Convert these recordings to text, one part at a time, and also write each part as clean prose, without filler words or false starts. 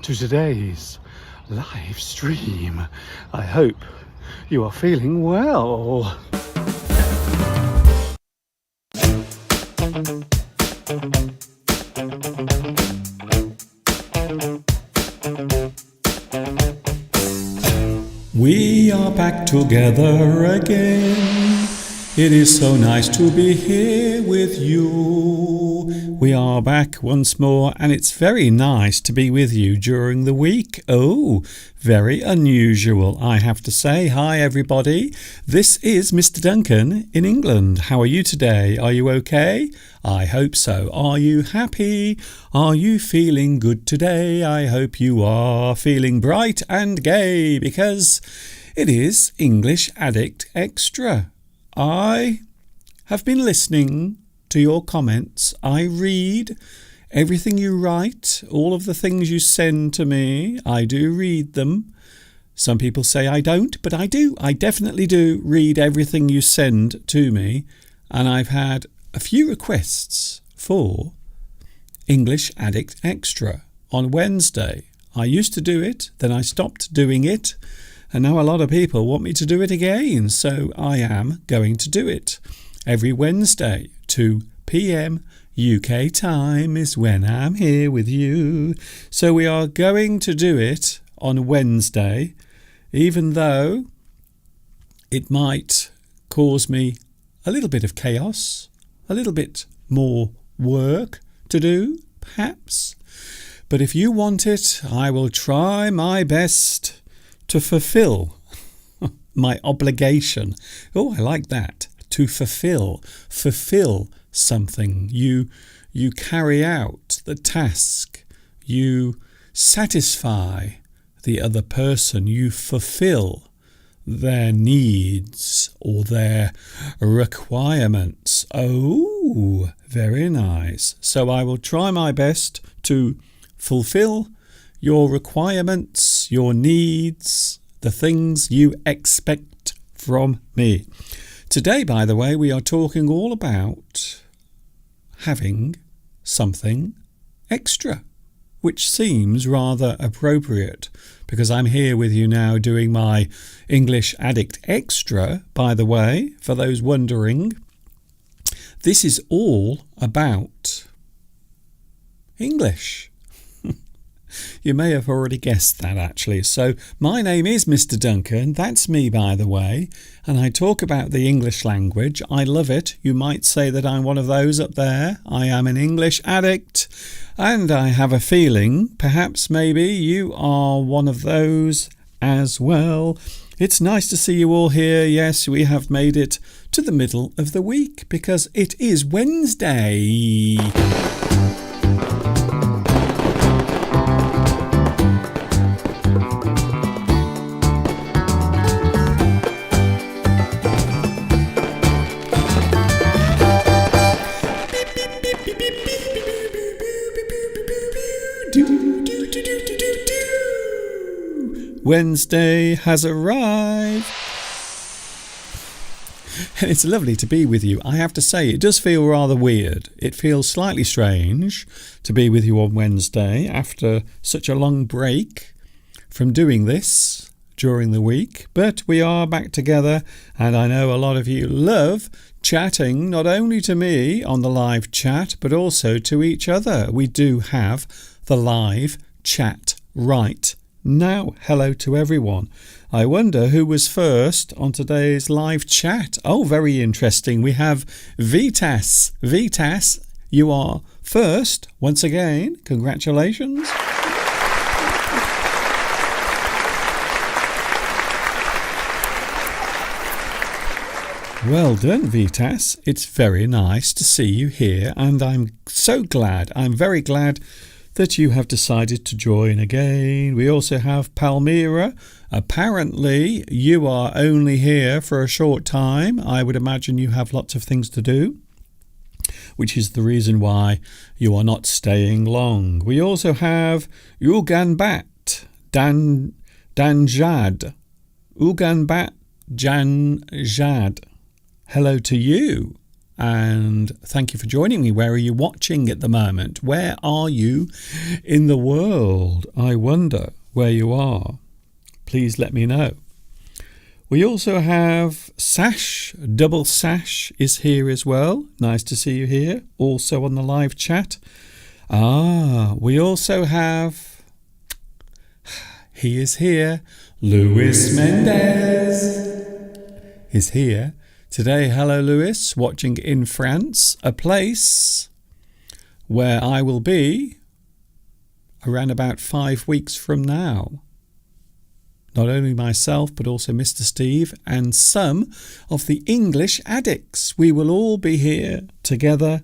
to today's live stream. I hope you are feeling well. We are back together again. It is so nice to be here with you. We are back once more, and it's very nice to be with you during the week. Oh, very unusual, I have to say. Hi, everybody. This is Mr. Duncan in England. How are you today? Are you okay? I hope so. Are you happy? Are you feeling good today? I hope you are feeling bright and gay, because it is English Addict Extra. I have been listening to your comments. I read everything you write, all of the things you send to me. I do read them. Some people say I don't, but I do. I definitely do read everything you send to me. And I've had a few requests for English Addict Extra on Wednesday. I used to do it, then I stopped doing it. And now a lot of people want me to do it again, so I am going to do it. Every Wednesday, 2 p.m. UK time is when I'm here with you. So we are going to do it on Wednesday, even though it might cause me a little bit of chaos, a little bit more work to do, perhaps. But if you want it, I will try my best to fulfill my obligation. Oh, I like that. To fulfill something. You carry out the task. You satisfy the other person. You fulfill their needs or their requirements. Oh, very nice. So I will try my best to fulfill your requirements, your needs, the things you expect from me. Today, by the way, we are talking all about having something extra, which seems rather appropriate because I'm here with you now doing my English Addict Extra, by the way, for those wondering. This is all about English. You may have already guessed that, actually. So my name is Mr. Duncan. That's me, by the way. And I talk about the English language. I love it. You might say that I'm one of those up there. I am an English addict. And I have a feeling, perhaps maybe you are one of those as well. It's nice to see you all here. Yes, we have made it to the middle of the week because it is Wednesday. Wednesday has arrived. And it's lovely to be with you. I have to say, it does feel rather weird. It feels slightly strange to be with you on Wednesday after such a long break from doing this during the week. But we are back together, and I know a lot of you love chatting, not only to me on the live chat, but also to each other. We do have the live chat right now. Hello to everyone. I wonder who was first on today's live chat. Oh, very interesting. We have Vitas. Vitas, you are first once again. Congratulations. Well done, Vitas. It's very nice to see you here, and I'm very glad that you have decided to join again. We also have Palmyra. Apparently, you are only here for a short time. I would imagine you have lots of things to do, which is the reason why you are not staying long. We also have Uganbat Danjad. Uganbat Janjad. Hello to you. And thank you for joining me. Where are you watching at the moment? Where are you in the world? I wonder where you are. Please let me know. We also have Sash, Double Sash is here as well. Nice to see you here. Also on the live chat. We also have, he is here, Luis Mendez is here today. Hello, Luis, watching in France, a place where I will be around about 5 weeks from now. Not only myself, but also Mr. Steve and some of the English addicts. We will all be here together,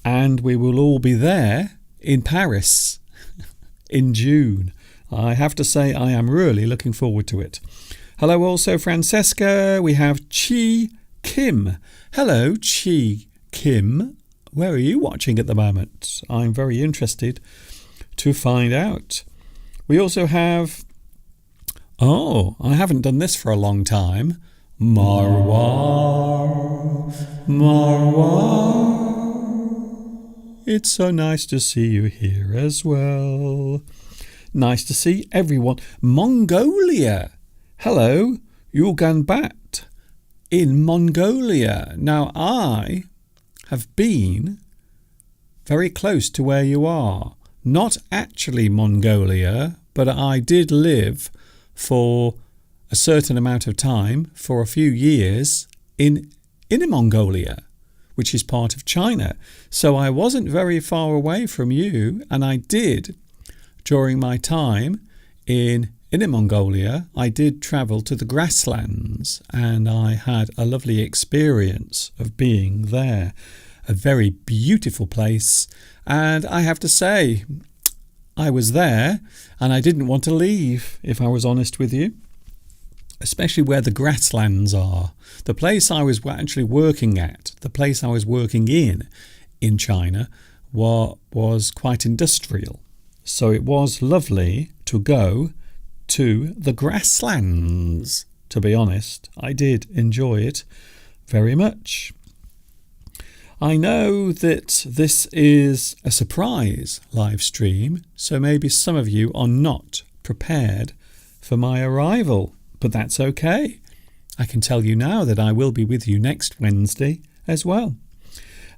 and we will all be there in Paris in June. I have to say I am really looking forward to it. Hello also Francesca. We have Chi Kim. Hello Chi Kim. Where are you watching at the moment? I'm very interested to find out. We also have, I haven't done this for a long time. Marwa. It's so nice to see you here as well. Nice to see everyone. Mongolia. Hello, Yugan Bat in Mongolia. Now, I have been very close to where you are. Not actually Mongolia, but I did live for a certain amount of time, for a few years, in Inner Mongolia, which is part of China. So I wasn't very far away from you, and I did, during my time in Inner Mongolia, I did travel to the grasslands, and I had a lovely experience of being there. A very beautiful place, and I have to say, I was there, and I didn't want to leave, if I was honest with you. Especially where the grasslands are. The place I was actually working at, the place I was working in China, was quite industrial. So it was lovely to go to the grasslands. To be honest, I did enjoy it very much. I know that this is a surprise live stream, so maybe some of you are not prepared for my arrival. But that's okay. I can tell you now that I will be with you next Wednesday as well.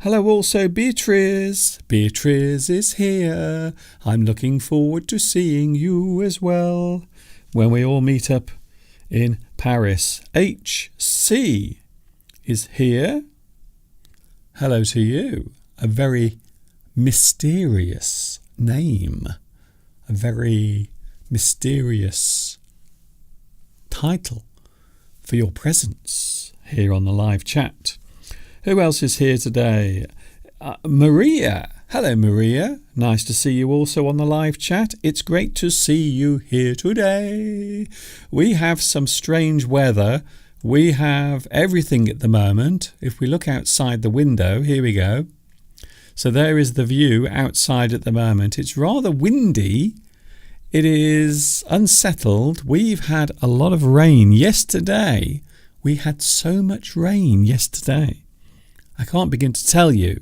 Hello also Beatrice. Beatrice is here. I'm looking forward to seeing you as well when we all meet up in Paris. HC is here. Hello to you. A very mysterious name. A very mysterious title for your presence here on the live chat. Who else is here today? Maria. Hello Maria, nice to see you also on the live chat. It's great to see you here today. We have some strange weather. We have everything at the moment. If we look outside the window, here we go. So there is the view outside at the moment. It's rather windy. It is unsettled. We've had a lot of rain yesterday. We had so much rain yesterday. I can't begin to tell you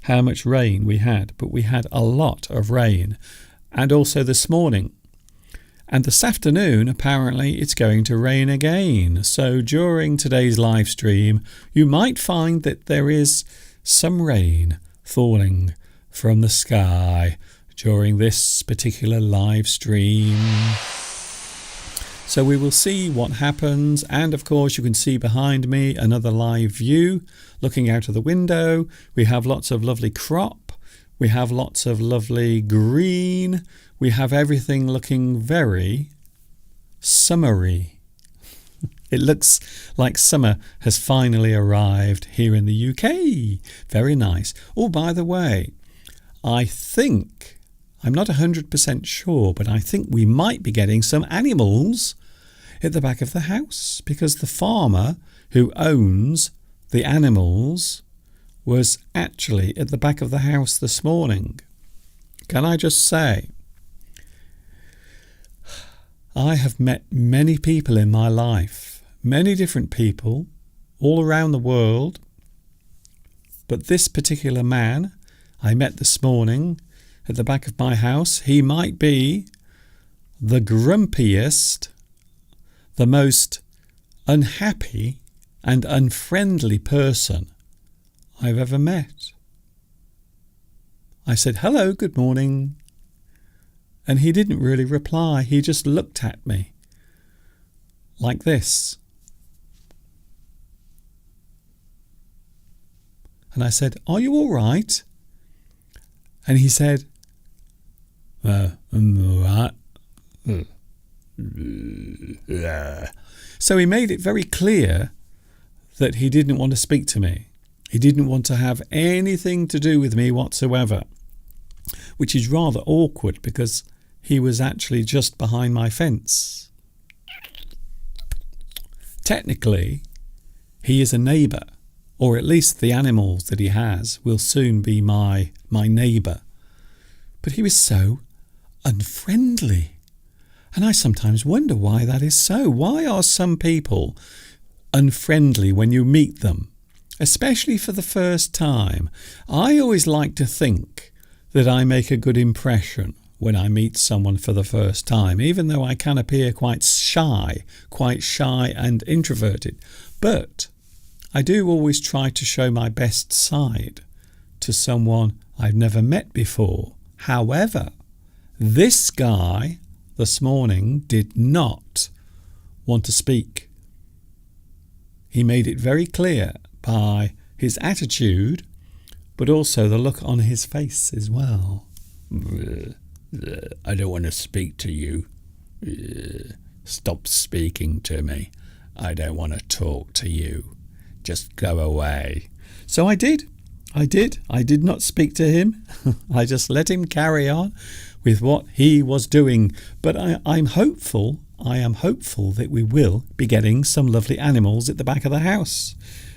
how much rain we had, but we had a lot of rain. And also this morning. And this afternoon, apparently, it's going to rain again. So during today's live stream, you might find that there is some rain falling from the sky during this particular live stream. So we will see what happens, and of course you can see behind me another live view looking out of the window. We have lots of lovely crop, we have lots of lovely green, we have everything looking very summery. It looks like summer has finally arrived here in the UK. Very nice. Oh, by the way, I think, I'm not 100% sure, but I think we might be getting some animals at the back of the house, because the farmer who owns the animals was actually at the back of the house this morning. Can I just say, I have met many people in my life, many different people all around the world, But this particular man I met this morning at the back of my house, he might be the grumpiest, the most unhappy and unfriendly person I've ever met. I said, "Hello, good morning." And he didn't really reply. He just looked at me like this. And I said, "Are you all right?" And he said, "I'm all right." So he made it very clear that he didn't want to speak to me. He didn't want to have anything to do with me whatsoever, which is rather awkward because he was actually just behind my fence. Technically, he is a neighbour, or at least the animals that he has will soon be my neighbour. But he was so unfriendly. And I sometimes wonder why that is so. Why are some people unfriendly when you meet them, especially for the first time? I always like to think that I make a good impression when I meet someone for the first time, even though I can appear quite shy and introverted. But I do always try to show my best side to someone I've never met before. However, this guy this morning did not want to speak. He made it very clear by his attitude, but also the look on his face as well. "I don't want to speak to you. Stop speaking to me. I don't want to talk to you. Just go away." So I did. I did not speak to him. I just let him carry on with what he was doing. But I'm hopeful. I am hopeful that we will be getting some lovely animals at the back of the house.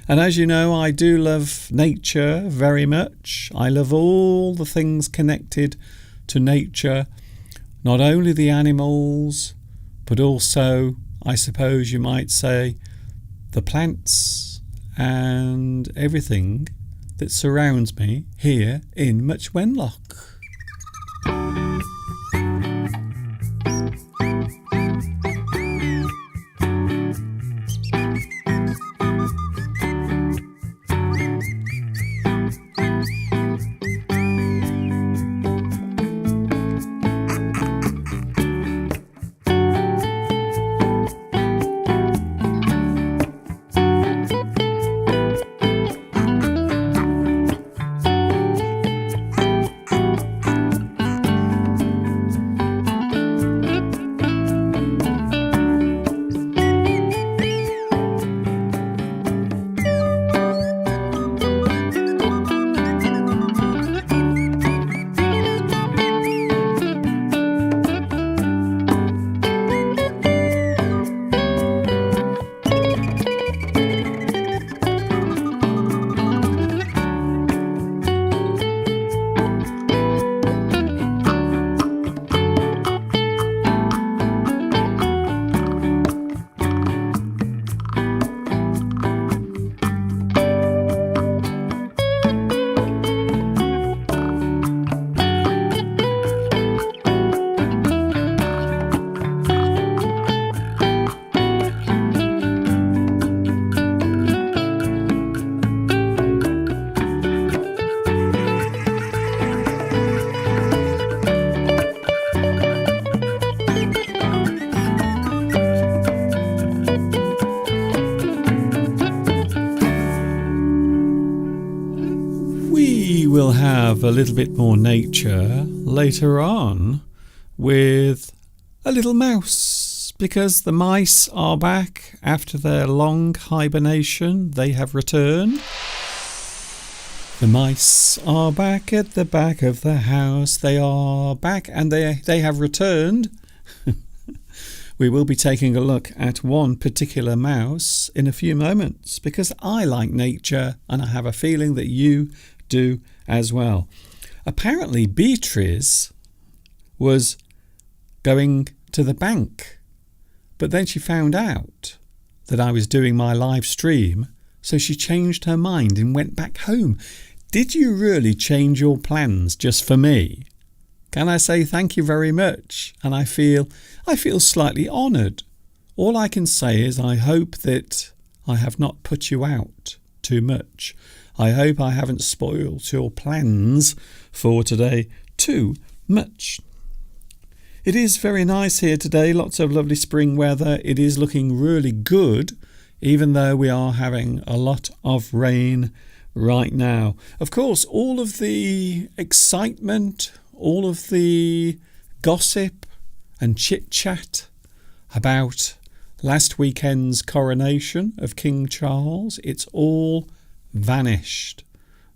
And as you know, I do love nature very much. I love all the things connected to nature, not only the animals, but also, I suppose you might say, the plants and everything that surrounds me here in Much Wenlock. We'll have a little bit more nature later on with a little mouse, because the mice are back after their long hibernation. They have returned. The mice are back at the back of the house. They are back and they have returned. We will be taking a look at one particular mouse in a few moments, because I like nature and I have a feeling that you do as well. Apparently Beatrice was going to the bank, but then she found out that I was doing my live stream So she changed her mind and went back home. Did you really change your plans just for me? Can I say thank you very much? And I feel slightly honoured. All I can say is I hope that I have not put you out too much. I hope I haven't spoiled your plans for today too much. It is very nice here today, lots of lovely spring weather. It is looking really good, even though we are having a lot of rain right now. Of course, all of the excitement, all of the gossip and chit-chat about last weekend's coronation of King Charles, it's all vanished.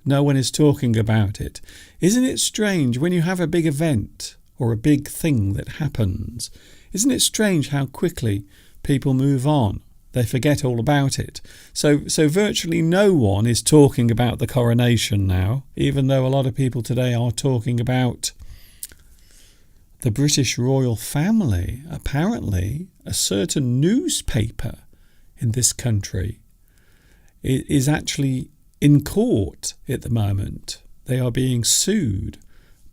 No one is talking about it. Isn't it strange when you have a big event or a big thing that happens? Isn't it strange how quickly people move on? They forget all about it. So virtually no one is talking about the coronation now, even though a lot of people today are talking about the British royal family. Apparently, a certain newspaper in this country is actually in court at the moment. They are being sued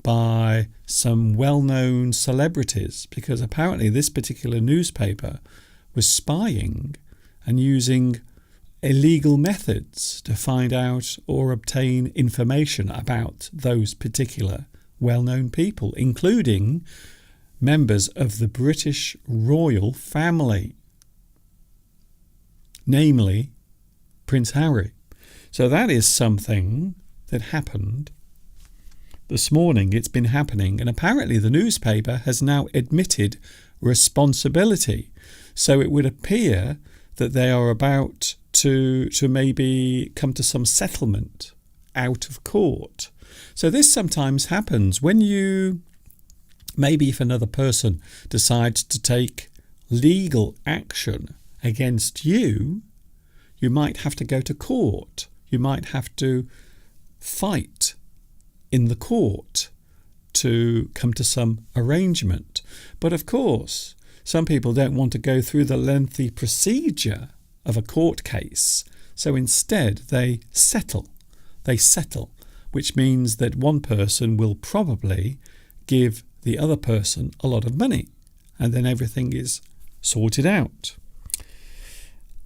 by some well-known celebrities because apparently this particular newspaper was spying and using illegal methods to find out or obtain information about those particular well-known people, including members of the British royal family, namely Prince Harry. So that is something that happened this morning. It's been happening, and apparently the newspaper has now admitted responsibility. So it would appear that they are about to maybe come to some settlement out of court. So this sometimes happens when maybe if another person decides to take legal action against you, you might have to go to court. You might have to fight in the court to come to some arrangement. But of course, some people don't want to go through the lengthy procedure of a court case. So instead, they settle. Which means that one person will probably give the other person a lot of money, and then everything is sorted out.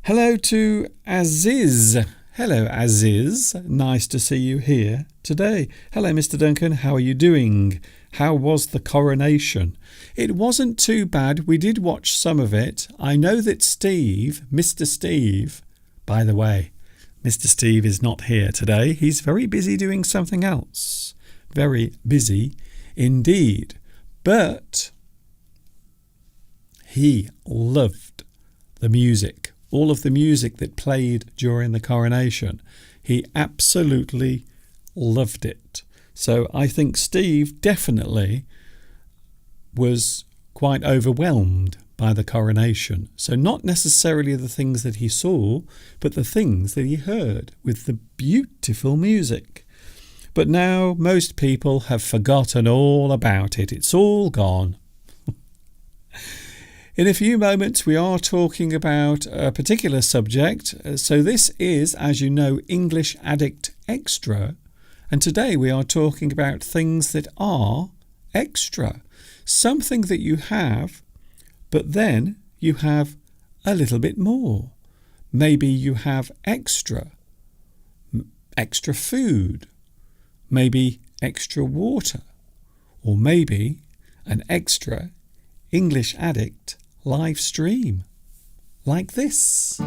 Hello to Aziz. Hello, Aziz. Nice to see you here today. Hello, Mr. Duncan. How are you doing? How was the coronation? It wasn't too bad. We did watch some of it. I know that Mr. Steve, by the way, Mr. Steve is not here today. He's very busy doing something else. Very busy indeed. But he loved the music. All of the music that played during the coronation. He absolutely loved it. So I think Steve definitely was quite overwhelmed by the coronation. So not necessarily the things that he saw, but the things that he heard with the beautiful music. But now most people have forgotten all about it. It's all gone. In a few moments we are talking about a particular subject. So this is, as you know, English Addict Extra. And today we are talking about things that are extra. Something that you have, but then you have a little bit more. Maybe you have extra food, maybe extra water, or maybe an extra English Addict live stream, like this.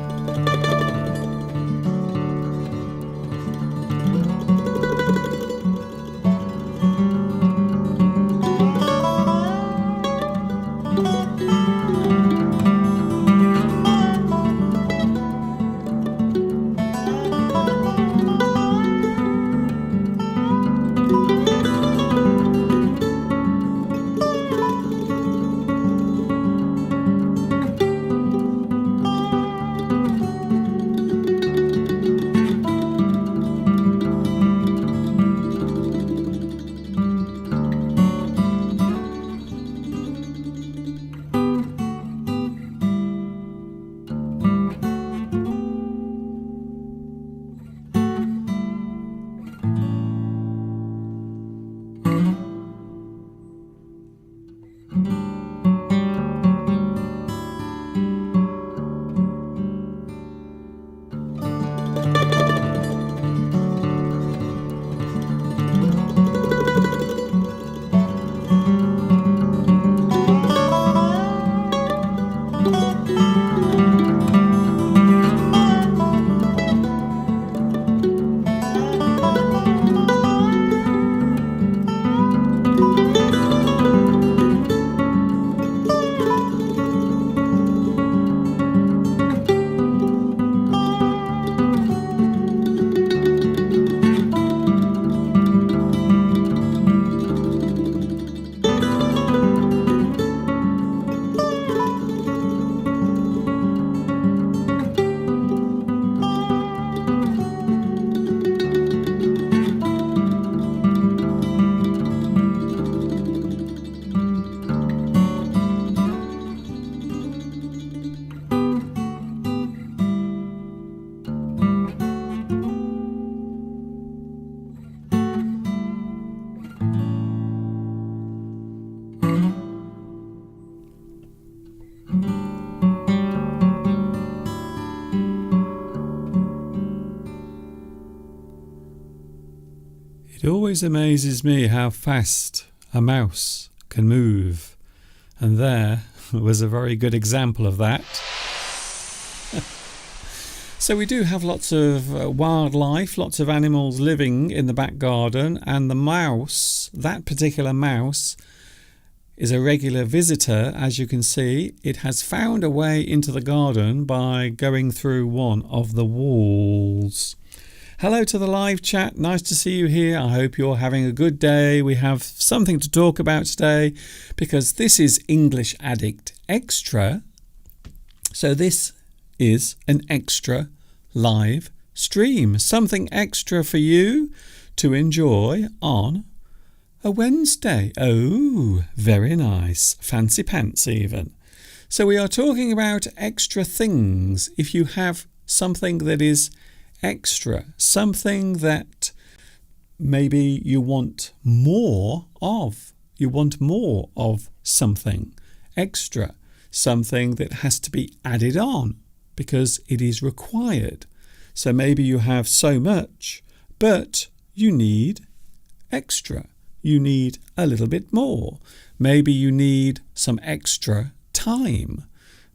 It always amazes me how fast a mouse can move. And there was a very good example of that. So we do have lots of wildlife, lots of animals living in the back garden, and the mouse, that particular mouse, is a regular visitor. As you can see, it has found a way into the garden by going through one of the walls. Hello to the live chat, nice to see you here. I hope you're having a good day. We have something to talk about today because this is English Addict Extra. So this is an extra live stream, something extra for you to enjoy on a Wednesday. Oh, very nice, fancy pants even. So we are talking about extra things. If you have something that is extra, something that maybe you want more of something extra, something that has to be added on because it is required. So maybe you have so much, but you need extra. You need a little bit more. Maybe you need some extra time.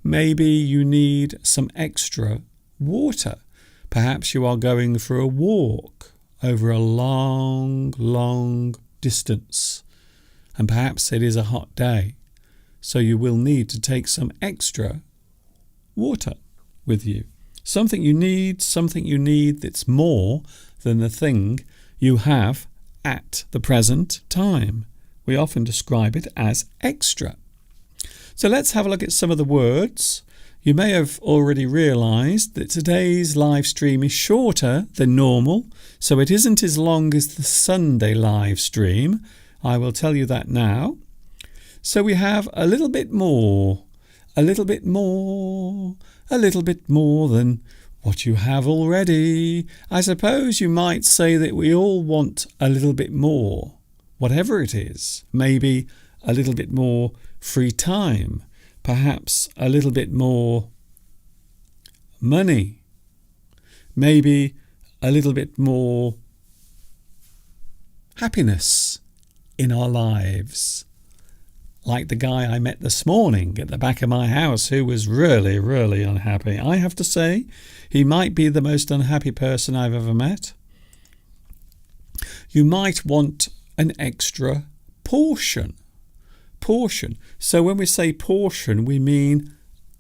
Maybe you need some extra water. Perhaps you are going for a walk over a long distance, and perhaps it is a hot day, so you will need to take some extra water with you. Something you need that's more than the thing you have at the present time. We often describe it as extra. So let's have a look at some of the words. You may have already realised that today's live stream is shorter than normal, so it isn't as long as the Sunday live stream. I will tell you that now. So we have a little bit more than what you have already. I suppose you might say that we all want a little bit more, whatever it is. Maybe a little bit more free time, perhaps a little bit more money, maybe a little bit more happiness in our lives. Like the guy I met this morning at the back of my house who was really unhappy. I have to say, he might be the most unhappy person I've ever met. You might want an extra portion. So when we say portion, we mean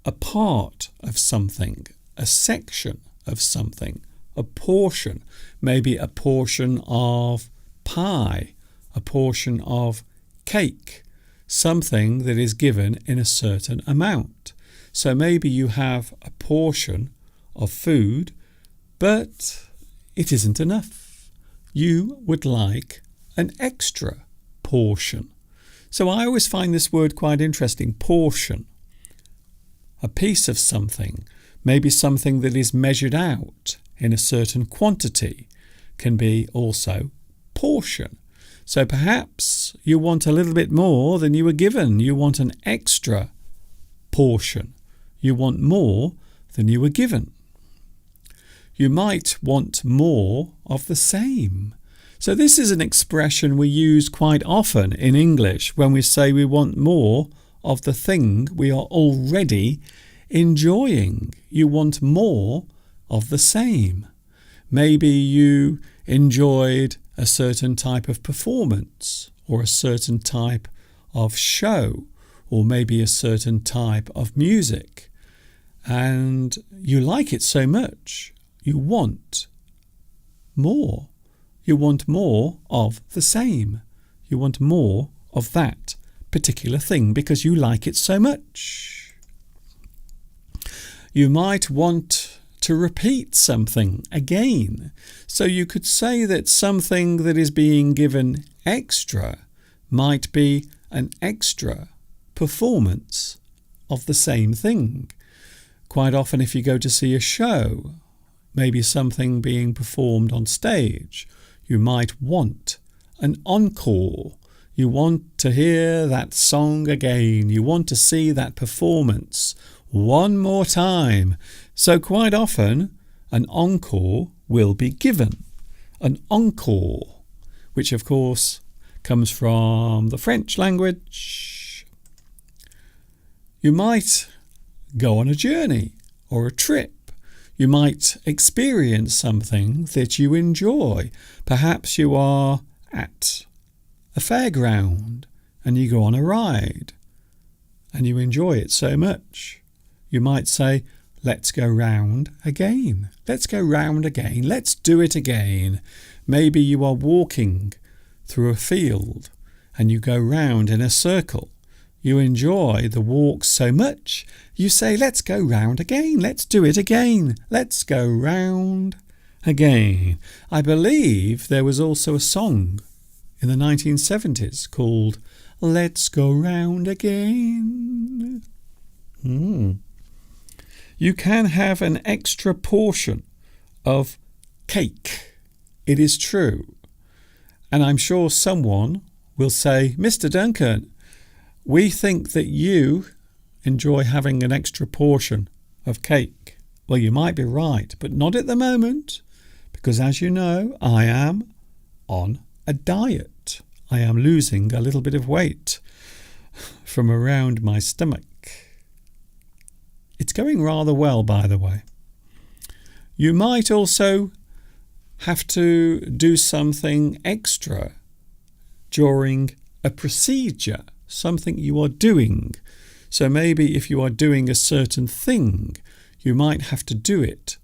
a part of something, a section of something, a portion. Maybe a portion of pie, a portion of cake, something that is given in a certain amount. So maybe you have a portion of food, but it isn't enough. You would like an extra portion. So I always find this word quite interesting, portion. A piece of something, maybe something that is measured out in a certain quantity, can be also portion. So perhaps you want a little bit more than you were given. You want an extra portion. You want more than you were given. You might want more of the same. So this is an expression we use quite often in English when we say we want more of the thing we are already enjoying. You want more of the same. Maybe you enjoyed a certain type of performance or a certain type of show or maybe a certain type of music, and you like it so much you want more. You want more of the same. You want more of that particular thing because you like it so much. You might want to repeat something again. So you could say that something that is being given extra might be an extra performance of the same thing. Quite often if you go to see a show, maybe something being performed on stage, you might want an encore. You want to hear that song again. You want to see that performance one more time. So quite often an encore will be given. An encore. which of course comes from the French language. You might go on a journey or a trip. You might experience something that you enjoy. Perhaps you are at a fairground and you go on a ride and you enjoy it so much. You might say, let's go round again. Let's go round again. Let's do it again. Maybe you are walking through a field and you go round in a circle. You enjoy the walk so much, you say, let's go round again. Let's do it again. Let's go round again. I believe there was also a song in the 1970s called Let's Go Round Again. You can have an extra portion of cake. It is true. And I'm sure someone will say, Mr. Duncan, we think that you enjoy having an extra portion of cake. Well, you might be right, but not at the moment, because as you know, I am on a diet. I am losing a little bit of weight from around my stomach. It's going rather well, by the way. You might also have to do something extra during a procedure, something you are doing. So maybe if you are doing a certain thing, you might have to do it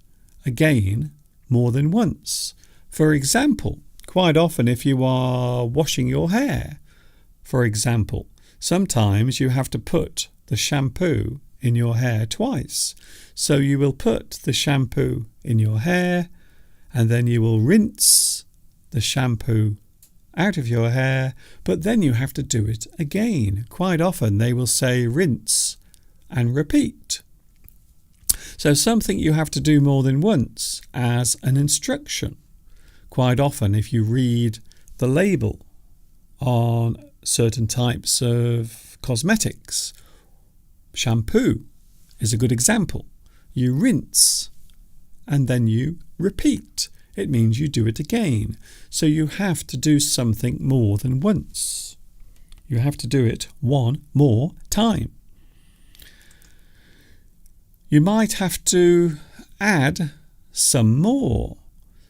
again more than once. For example, quite often if you are washing your hair, for example, sometimes you have to put the shampoo in your hair twice. So you will put the shampoo in your hair and then you will rinse the shampoo out of your hair, but then you have to do it again. Quite often they will say rinse and repeat. So something you have to do more than once as an instruction. Quite often if you read the label on certain types of cosmetics, shampoo is a good example. You rinse and then you repeat. It means you do it again. So you have to do something more than once. You have to do it one more time. You might have to add some more.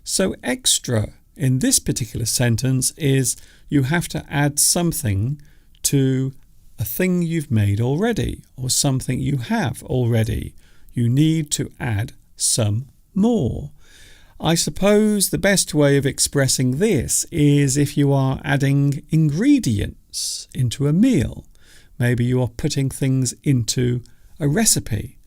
So extra in this particular sentence is you have to add something to a thing you've made already or something you have already. You need to add some more. I suppose the best way of expressing this is if you are adding ingredients into a meal. Maybe you are putting things into a recipe.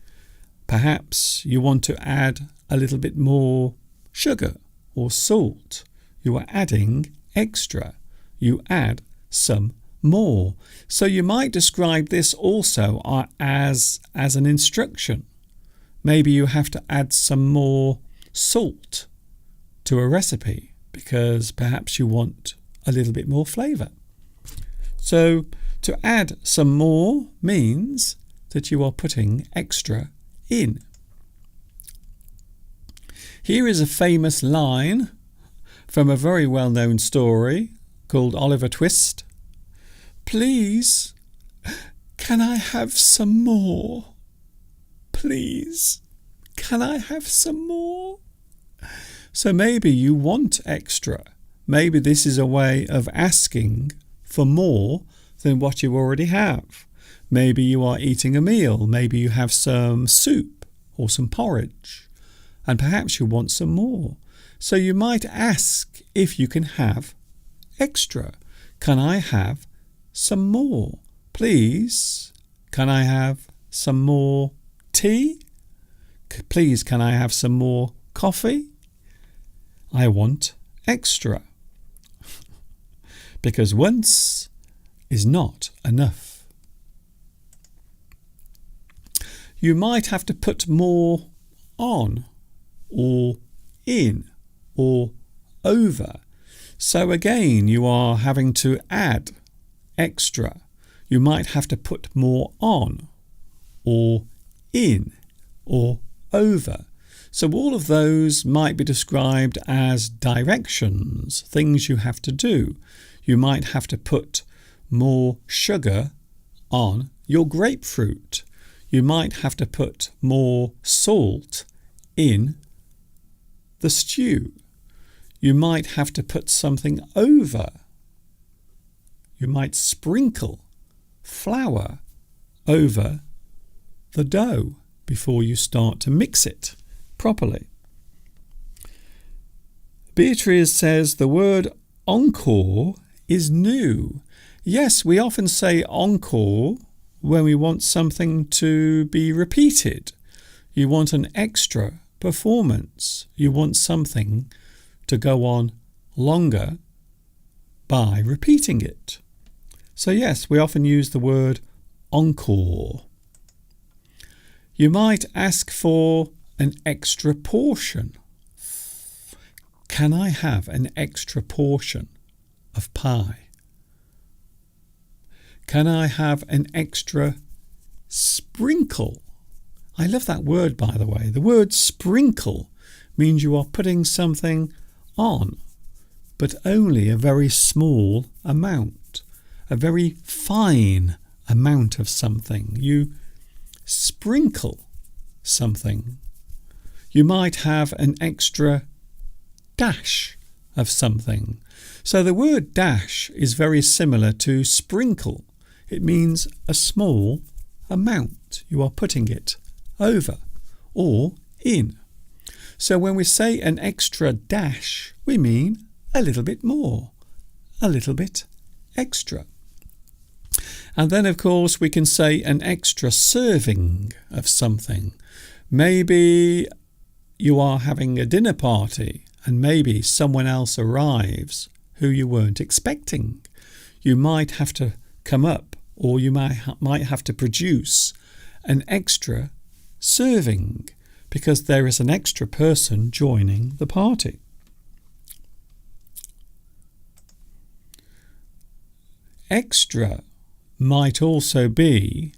Perhaps you want to add a little bit more sugar or salt. You are adding extra. You add some more. So you might describe this also as an instruction. Maybe you have to add some more salt to a recipe because perhaps you want a little bit more flavour. So to add some more means that you are putting extra in. Here is a famous line from a very well-known story called Oliver Twist. Please, can I have some more? Please, can I have some more? So maybe you want extra. Maybe this is a way of asking for more than what you already have. Maybe you are eating a meal. Maybe you have some soup or some porridge, and perhaps you want some more. So you might ask if you can have extra. Can I have some more? Please, can I have some more tea? Please, can I have some more coffee? I want extra. Because once is not enough. You might have to put more on or in or over. So again, you are having to add extra. You might have to put more on or in or over. So all of those might be described as directions, things you have to do. You might have to put more sugar on your grapefruit. You might have to put more salt in the stew. You might have to put something over. You might sprinkle flour over the dough before you start to mix it properly. Beatrice says the word encore is new. Yes, we often say encore when we want something to be repeated. You want an extra performance. You want something to go on longer by repeating it. So yes, we often use the word encore. You might ask for an extra portion. Can I have an extra portion of pie? Can I have an extra sprinkle? I love that word, by the way. The word sprinkle means you are putting something on, but only a very small amount, a very fine amount of something. You sprinkle something. You might have an extra dash of something. So the word dash is very similar to sprinkle. It means a small amount. You are putting it over or in. So when we say an extra dash, we mean a little bit more, a little bit extra. And then, of course, we can say an extra serving of something. Maybe you are having a dinner party and maybe someone else arrives who you weren't expecting. You might have to come up, or you might have to produce an extra serving because there is an extra person joining the party. Extra might also be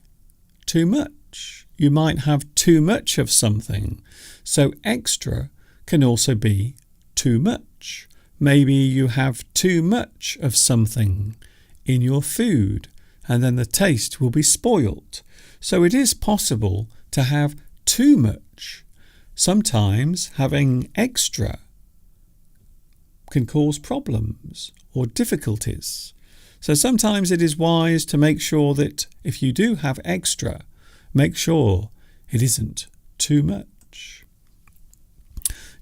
too much. You might have too much of something. So extra can also be too much. Maybe you have too much of something in your food and then the taste will be spoilt. So it is possible to have too much. Sometimes having extra can cause problems or difficulties. So sometimes it is wise to make sure that if you do have extra, make sure it isn't too much.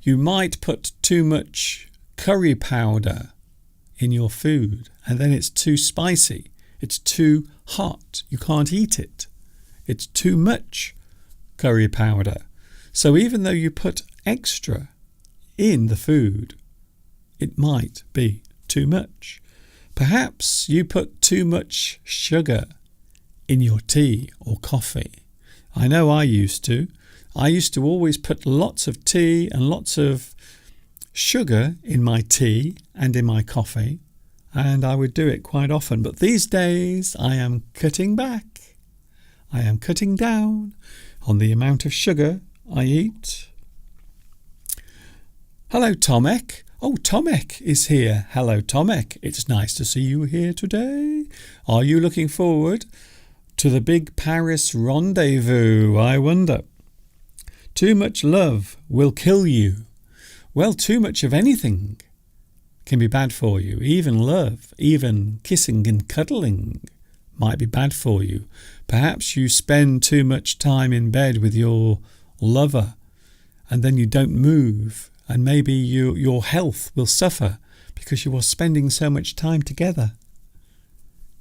You might put too much curry powder in your food and then it's too spicy. It's too hot. You can't eat it. It's too much curry powder. So even though you put extra in the food, it might be too much. Perhaps you put too much sugar in your tea or coffee. I know I used to. I used to always put lots of tea and lots of sugar in my tea and in my coffee, and I would do it quite often. But these days I am cutting back. I am cutting down on the amount of sugar I eat. Hello, Tomek. Oh, Tomek is here. Hello, Tomek. It's nice to see you here today. Are you looking forward to the big Paris rendezvous, I wonder? Too much love will kill you. Well, too much of anything can be bad for you. Even love, even kissing and cuddling might be bad for you. Perhaps you spend too much time in bed with your lover and then you don't move, and maybe your health will suffer because you are spending so much time together,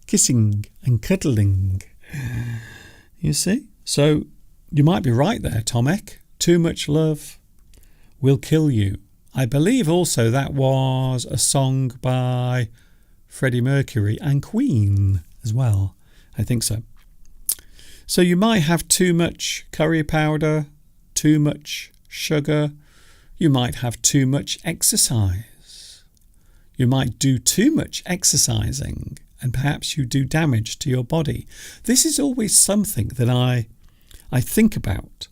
kissing and cuddling. You see? So you might be right there, Tomek. Too much love will kill you. I believe also that was a song by Freddie Mercury and Queen as well. I think so. So you might have too much curry powder, too much sugar. You might have too much exercise. You might do too much exercising and perhaps you do damage to your body. This is always something that I think about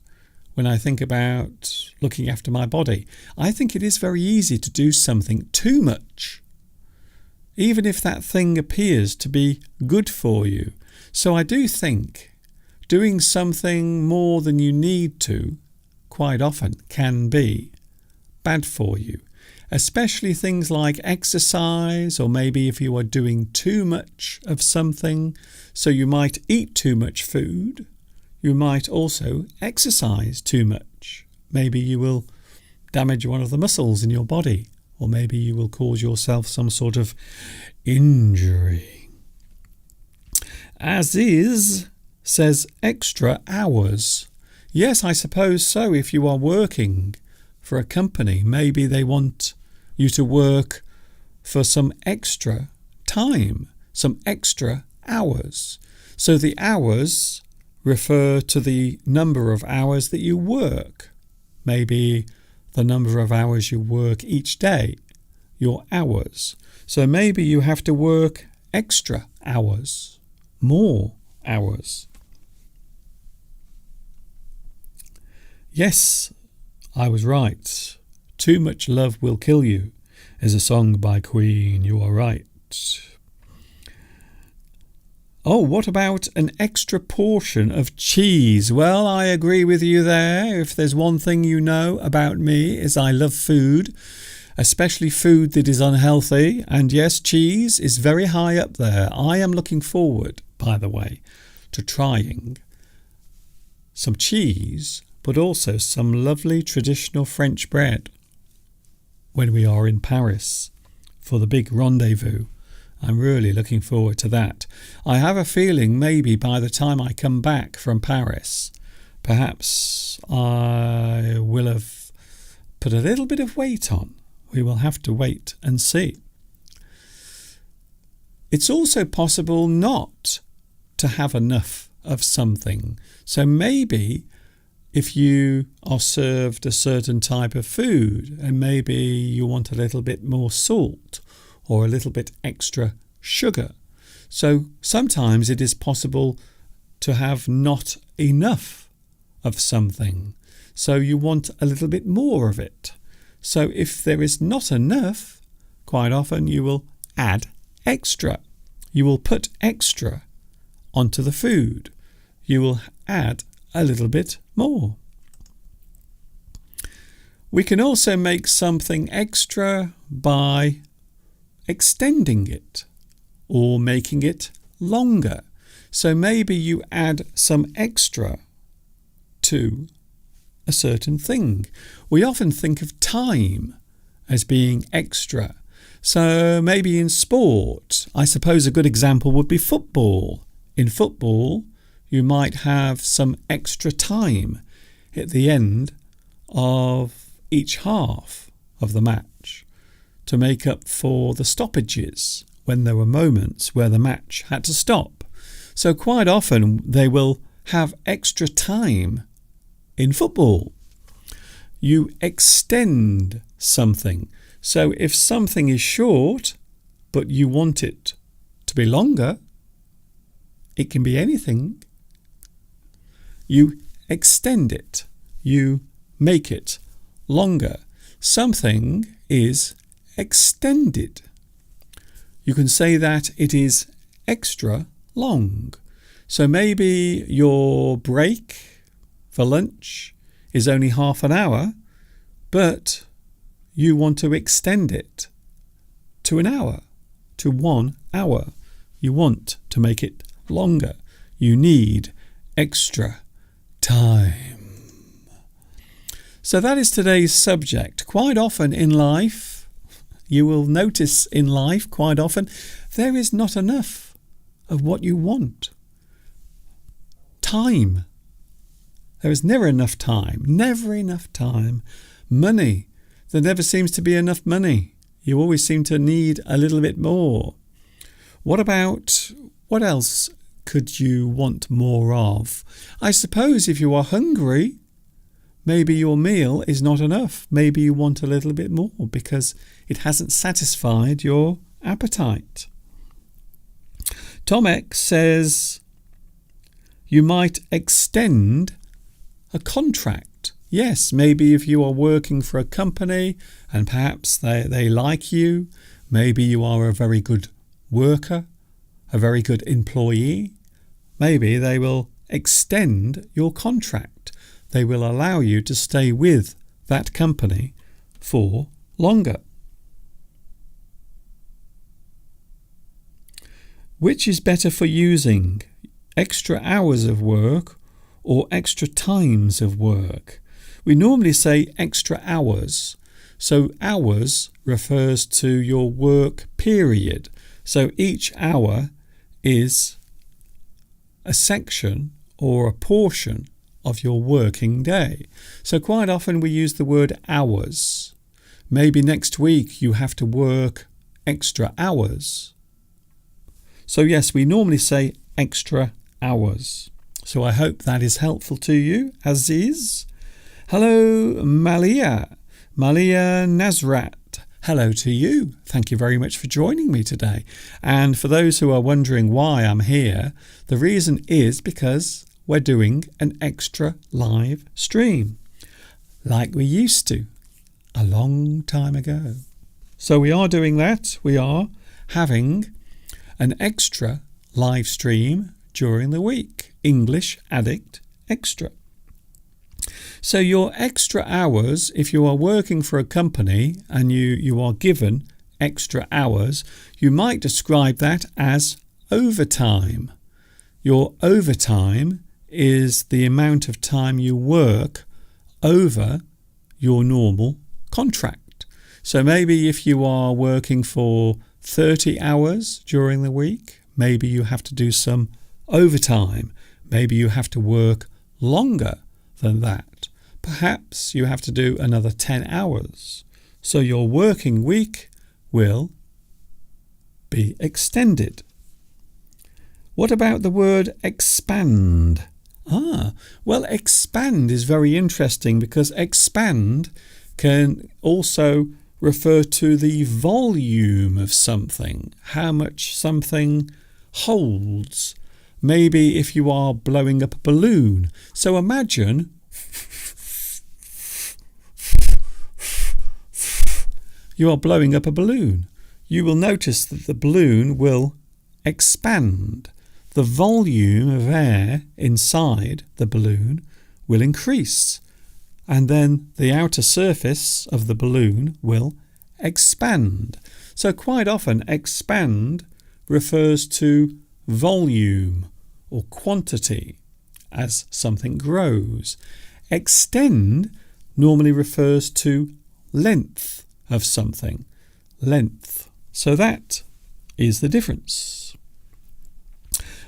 when I think about looking after my body. I think it is very easy to do something too much, even if that thing appears to be good for you. So I do think doing something more than you need to quite often can be bad for you, especially things like exercise, or maybe if you are doing too much of something. So you might eat too much food. You might also exercise too much. Maybe you will damage one of the muscles in your body, or maybe you will cause yourself some sort of injury. As is says extra hours. Yes, I suppose so. If you are working for a company, maybe they want you to work for some extra time, some extra hours. So the hours refer to the number of hours that you work. Maybe the number of hours you work each day, your hours. So maybe you have to work extra hours, more hours. Yes, I was right. Too Much Love Will Kill You is a song by Queen. You are right. Oh, what about an extra portion of cheese? Well, I agree with you there. If there's one thing you know about me is I love food, especially food that is unhealthy. And yes, cheese is very high up there. I am looking forward, by the way, to trying some cheese, but also some lovely traditional French bread when we are in Paris for the big rendezvous. I'm really looking forward to that. I have a feeling maybe by the time I come back from Paris, perhaps I will have put a little bit of weight on. We will have to wait and see. It's also possible not to have enough of something. So maybe if you are served a certain type of food and maybe you want a little bit more salt or a little bit extra sugar. So sometimes it is possible to have not enough of something. So you want a little bit more of it. So if there is not enough, quite often you will add extra. You will put extra onto the food. You will add a little bit more. We can also make something extra by extending it or making it longer. So maybe you add some extra to a certain thing. We often think of time as being extra. So maybe in sport, I suppose a good example would be football. In football, you might have some extra time at the end of each half of the match to make up for the stoppages when there were moments where the match had to stop. So quite often they will have extra time in football. You extend something. So if something is short but you want it to be longer, it can be anything. You extend it. You make it longer. Something is extended. You can say that it is extra long. So maybe your break for lunch is only half an hour, but you want to extend it to an hour, to 1 hour. You want to make it longer. You need extra time. So that is today's subject. Quite often in life, you will notice in life quite often, there is not enough of what you want. Time. There is never enough time. Never enough time. Money. There never seems to be enough money. You always seem to need a little bit more. What else could you want more of? I suppose if you are hungry, maybe your meal is not enough. Maybe you want a little bit more because it hasn't satisfied your appetite. Tom X says you might extend a contract. Yes, maybe if you are working for a company and perhaps they like you, maybe you are a very good worker, a very good employee, maybe they will extend your contract. They will allow you to stay with that company for longer. Which is better for using? Extra hours of work or extra times of work? We normally say extra hours. So hours refers to your work period. So each hour is a section or a portion of your working day. So quite often we use the word hours. Maybe next week you have to work extra hours. So yes, we normally say extra hours. So I hope that is helpful to you, Aziz. Hello, Malia Nazrat. Hello to you. Thank you very much for joining me today. And for those who are wondering why I'm here, the reason is because we're doing an extra live stream, like we used to a long time ago. So we are doing that. We are having an extra live stream during the week. English Addict Extra. So your extra hours, if you are working for a company and you are given extra hours, you might describe that as overtime. Your overtime is the amount of time you work over your normal contract. So maybe if you are working for 30 hours during the week, maybe you have to do some overtime. Maybe you have to work longer than that. Perhaps you have to do another 10 hours. So your working week will be extended. What about the word expand? Well, expand is very interesting because expand can also refer to the volume of something, how much something holds. Maybe if you are blowing up a balloon. So imagine you are blowing up a balloon. You will notice that the balloon will expand. The volume of air inside the balloon will increase, and then the outer surface of the balloon will expand. So quite often expand refers to volume or quantity as something grows. Extend normally refers to length of something. Length. So that is the difference.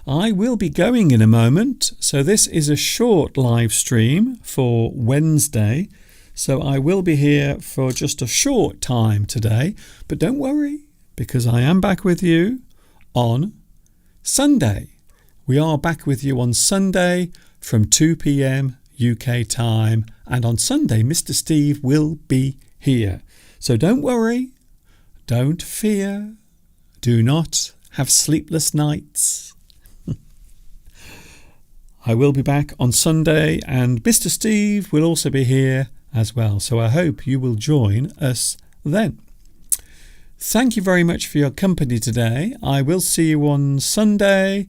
I will be going in a moment. So this is a short live stream for Wednesday. So I will be here for just a short time today. But don't worry, because I am back with you on Sunday. We are back with you on Sunday from 2 p.m. UK time. And on Sunday, Mr. Steve will be here. So don't worry, don't fear, do not have sleepless nights. I will be back on Sunday and Mr. Steve will also be here as well. So I hope you will join us then. Thank you very much for your company today. I will see you on Sunday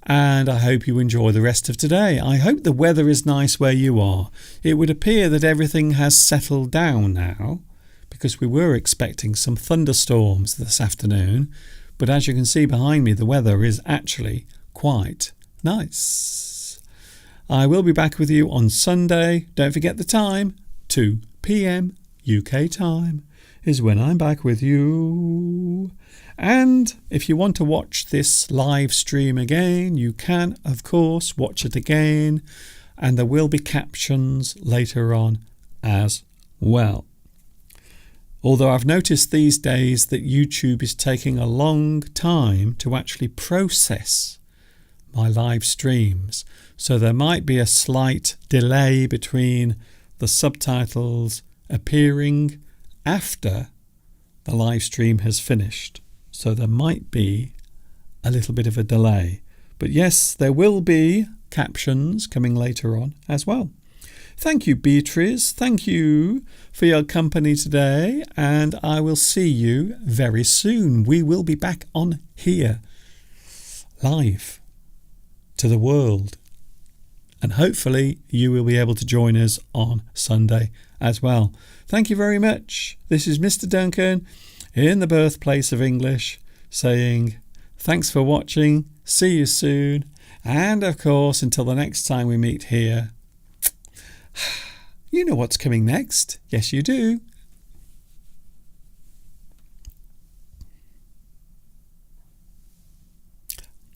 and I hope you enjoy the rest of today. I hope the weather is nice where you are. It would appear that everything has settled down now, because we were expecting some thunderstorms this afternoon, but as you can see behind me, the weather is actually quite nice. I will be back with you on Sunday. Don't forget the time, 2 p.m. UK time is when I'm back with you. And if you want to watch this live stream again, you can, of course, watch it again, and there will be captions later on as well. Although I've noticed these days that YouTube is taking a long time to actually process my live streams. So there might be a slight delay between the subtitles appearing after the live stream has finished. So there might be a little bit of a delay. But yes, there will be captions coming later on as well. Thank you, Beatrice. Thank you for your company today, and I will see you very soon. We will be back on here, live to the world. And hopefully you will be able to join us on Sunday as well. Thank you very much. This is Mr. Duncan in the birthplace of English saying thanks for watching. See you soon. And of course, until the next time we meet here, you know what's coming next. Yes, you do.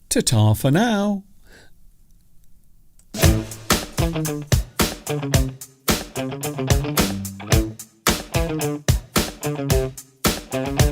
Ta-ta for now. Thank you.